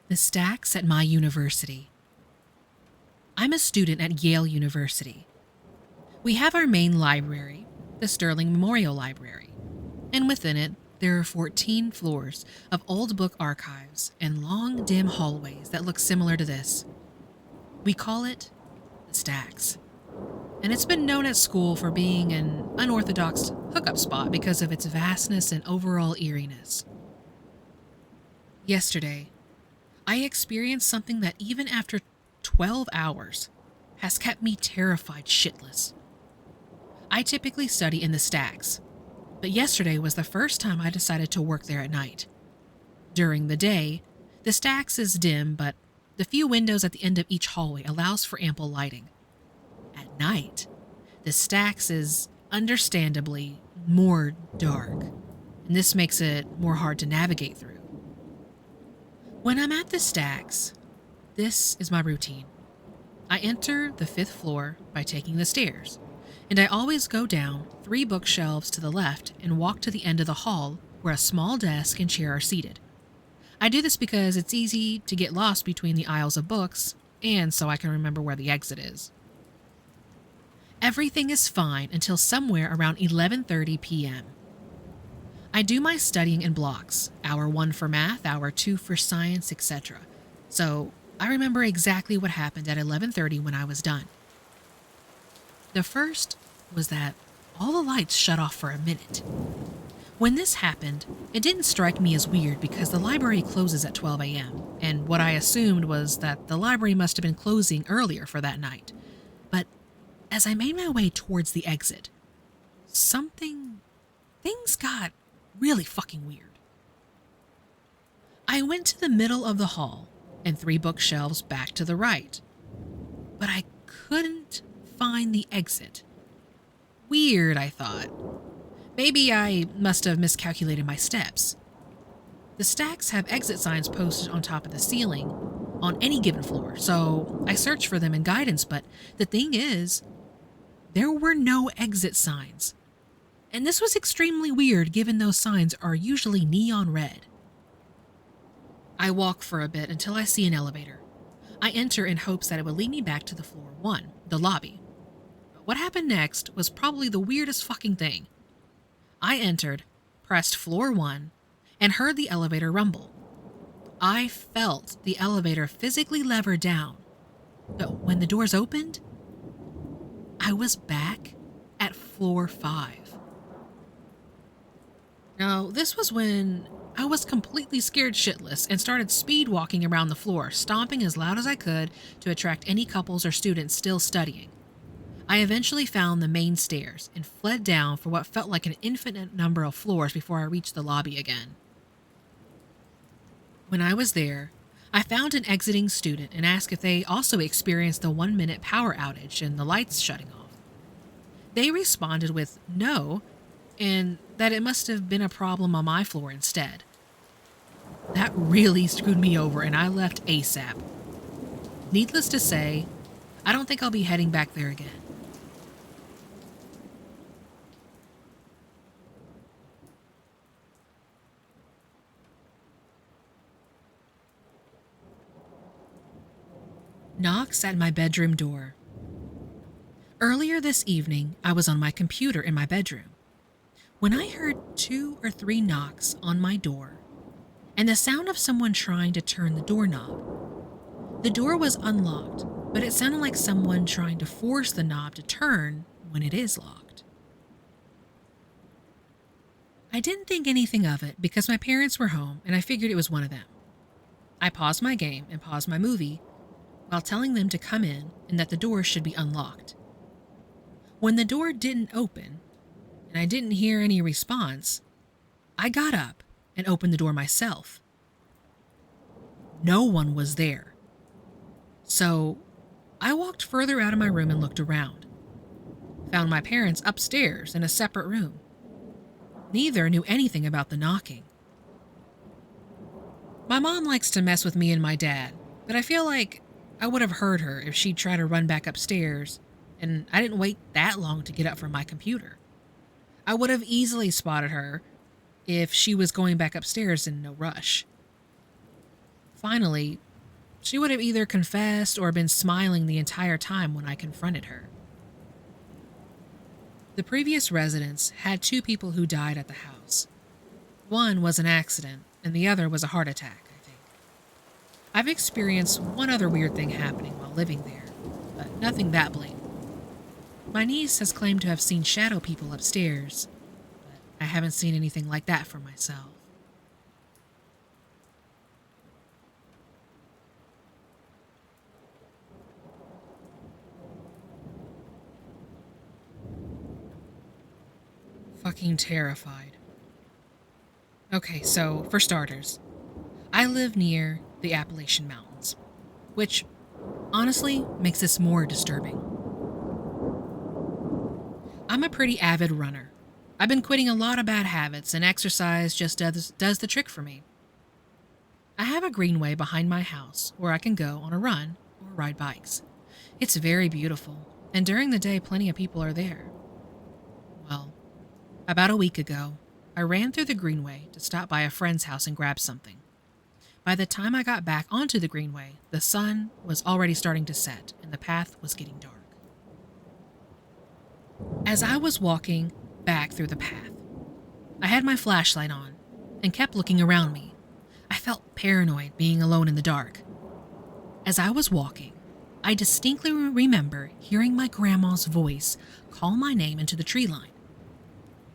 The stacks at my university. I'm a student at Yale University. We have our main library, the Sterling Memorial Library, and within it, there are 14 floors of old book archives and long, dim hallways that look similar to this. We call it the stacks, and it's been known at school for being an unorthodox hookup spot because of its vastness and overall eeriness. Yesterday, I experienced something that even after 12 hours has kept me terrified shitless. I typically study in the stacks, but yesterday was the first time I decided to work there at night. During the day, the stacks is dim, but the few windows at the end of each hallway allows for ample lighting. At night, the stacks is understandably more dark, and this makes it more hard to navigate through. When I'm at the stacks, this is my routine. I enter the 5th floor by taking the stairs, and I always go down 3 bookshelves to the left and walk to the end of the hall where a small desk and chair are seated. I do this because it's easy to get lost between the aisles of books, and so I can remember where the exit is. Everything is fine until somewhere around 11:30 p.m. I do my studying in blocks, hour 1 for math, hour 2 for science, etc. So I remember exactly what happened at 11:30 when I was done. The first was that all the lights shut off for a minute. When this happened, it didn't strike me as weird because the library closes at 12 a.m., and what I assumed was that the library must have been closing earlier for that night. But as I made my way towards the exit, things got really fucking weird. I went to the middle of the hall and 3 bookshelves back to the right, but I couldn't find the exit. Weird, I thought. Maybe I must have miscalculated my steps. The stacks have exit signs posted on top of the ceiling on any given floor, so I searched for them in guidance, but the thing is, there were no exit signs. And this was extremely weird given those signs are usually neon red. I walk for a bit until I see an elevator. I enter in hopes that it would lead me back to the floor 1, the lobby. But what happened next was probably the weirdest fucking thing. I entered, pressed floor 1, and heard the elevator rumble. I felt the elevator physically lever down, but when the doors opened, I was back at floor 5. Now, this was when I was completely scared shitless and started speed walking around the floor, stomping as loud as I could to attract any couples or students still studying. I eventually found the main stairs and fled down for what felt like an infinite number of floors before I reached the lobby again. When I was there, I found an exiting student and asked if they also experienced the 1-minute power outage and the lights shutting off. They responded with no, and that it must have been a problem on my floor instead. That really screwed me over and I left ASAP. Needless to say, I don't think I'll be heading back there again. Knocks at my bedroom door. Earlier this evening, I was on my computer in my bedroom when I heard 2 or 3 knocks on my door and the sound of someone trying to turn the doorknob. The door was unlocked, but it sounded like someone trying to force the knob to turn when it is locked. I didn't think anything of it because my parents were home and I figured it was one of them. I paused my game and paused my movie while telling them to come in and that the door should be unlocked. When the door didn't open, and I didn't hear any response, I got up and opened the door myself. No one was there. So I walked further out of my room and looked around. Found my parents upstairs in a separate room. Neither knew anything about the knocking. My mom likes to mess with me and my dad, but I feel like I would have heard her if she'd tried to run back upstairs, and I didn't wait that long to get up from my computer. I would have easily spotted her if she was going back upstairs in no rush. Finally, she would have either confessed or been smiling the entire time when I confronted her. The previous residents had two people who died at the house. One was an accident, and the other was a heart attack, I think. I've experienced one other weird thing happening while living there, but nothing that blatant. My niece has claimed to have seen shadow people upstairs, but I haven't seen anything like that for myself. Fucking terrified. Okay, so for starters, I live near the Appalachian Mountains, which honestly makes this more disturbing. I'm a pretty avid runner. I've been quitting a lot of bad habits, and exercise just does the trick for me. I have a greenway behind my house where I can go on a run or ride bikes. It's very beautiful, and during the day, plenty of people are there. Well, about a week ago, I ran through the greenway to stop by a friend's house and grab something. By the time I got back onto the greenway, the sun was already starting to set and the path was getting dark. As I was walking back through the path, I had my flashlight on and kept looking around me. I felt paranoid being alone in the dark. As I was walking, I distinctly remember hearing my grandma's voice call my name into the tree line.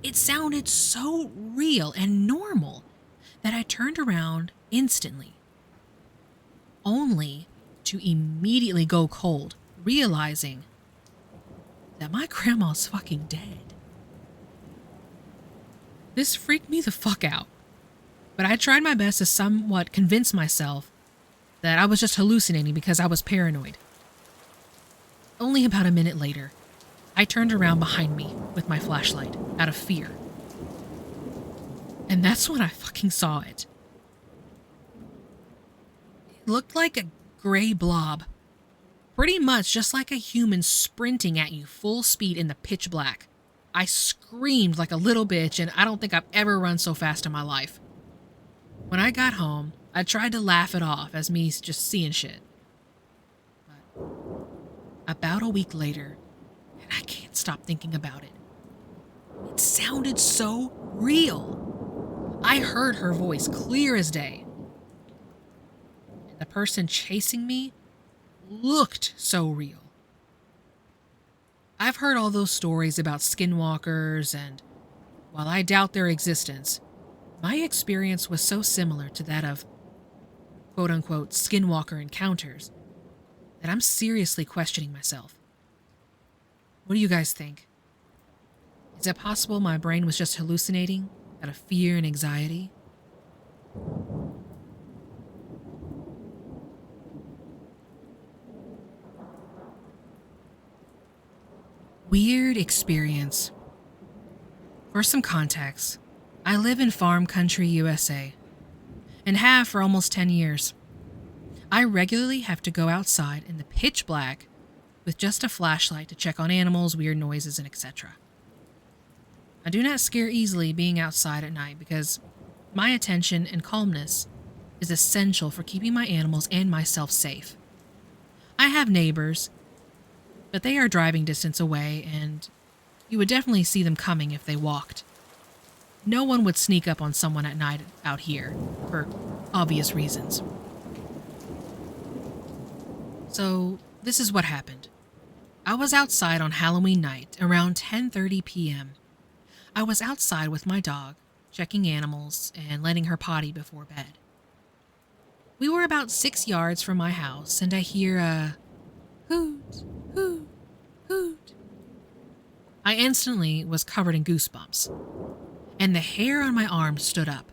It sounded so real and normal that I turned around instantly, only to immediately go cold, realizing that my grandma's fucking dead. This freaked me the fuck out, but I tried my best to somewhat convince myself that I was just hallucinating because I was paranoid. Only about a minute later, I turned around behind me with my flashlight out of fear. And that's when I fucking saw it. It looked like a gray blob. Pretty much just like a human sprinting at you full speed in the pitch black. I screamed like a little bitch, and I don't think I've ever run so fast in my life. When I got home, I tried to laugh it off as me just seeing shit. But about a week later, and I can't stop thinking about it. It sounded so real. I heard her voice clear as day. And the person chasing me looked so real. I've heard all those stories about skinwalkers, and while I doubt their existence, my experience was so similar to that of quote-unquote skinwalker encounters that I'm seriously questioning myself. What do you guys think? Is it possible my brain was just hallucinating out of fear and anxiety? Weird experience. For some context, I live in farm country, USA, and have for almost 10 years. I regularly have to go outside in the pitch black with just a flashlight to check on animals, weird noises, and etc. I do not scare easily being outside at night because my attention and calmness is essential for keeping my animals and myself safe. I have neighbors, but they are driving distance away, and you would definitely see them coming if they walked. No one would sneak up on someone at night out here, for obvious reasons. So, this is what happened. I was outside on Halloween night around 10:30 p.m. I was outside with my dog, checking animals and letting her potty before bed. We were about 6 yards from my house, and I hear a hoot, hoot, hoot. I instantly was covered in goosebumps, and the hair on my arm stood up.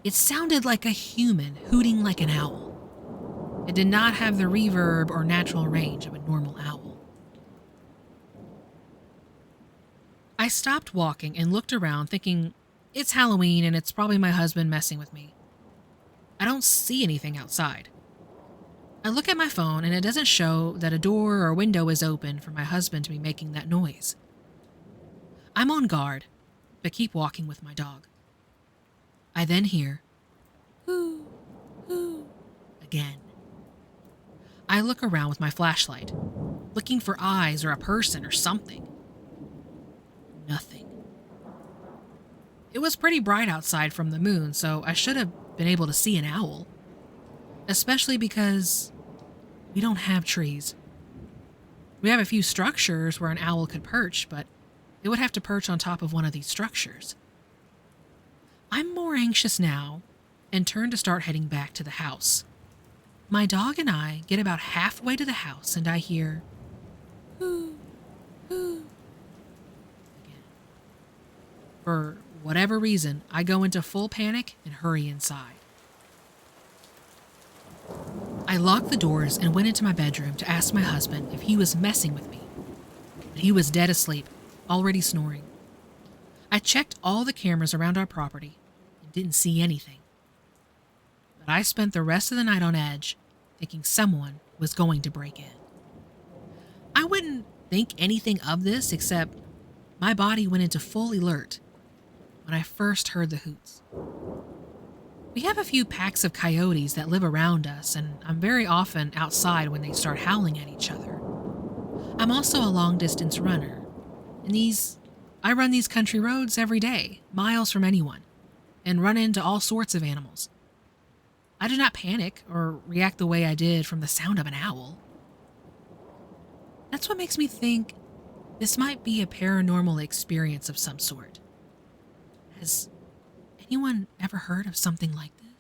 It sounded like a human hooting like an owl. It did not have the reverb or natural range of a normal owl. I stopped walking and looked around thinking, it's Halloween and it's probably my husband messing with me. I don't see anything outside. I look at my phone and it doesn't show that a door or window is open for my husband to be making that noise. I'm on guard, but keep walking with my dog. I then hear, hoo, Again. I look around with my flashlight, looking for eyes or a person or something. Nothing. It was pretty bright outside from the moon, so I should have been able to see an owl. Especially because we don't have trees. We have a few structures where an owl could perch, but it would have to perch on top of one of these structures. I'm more anxious now and turn to start heading back to the house. My dog and I get about halfway to the house and I hear, "Hoo, hoo," again. For whatever reason, I go into full panic and hurry inside. I locked the doors and went into my bedroom to ask my husband if he was messing with me. But he was dead asleep, already snoring. I checked all the cameras around our property and didn't see anything. But I spent the rest of the night on edge, thinking someone was going to break in. I wouldn't think anything of this except my body went into full alert when I first heard the hoots. We have a few packs of coyotes that live around us, and I'm very often outside when they start howling at each other. I'm also a long-distance runner, and I run these country roads every day, miles from anyone, and run into all sorts of animals. I do not panic or react the way I did from the sound of an owl. That's what makes me think this might be a paranormal experience of some sort. Has anyone ever heard of something like this?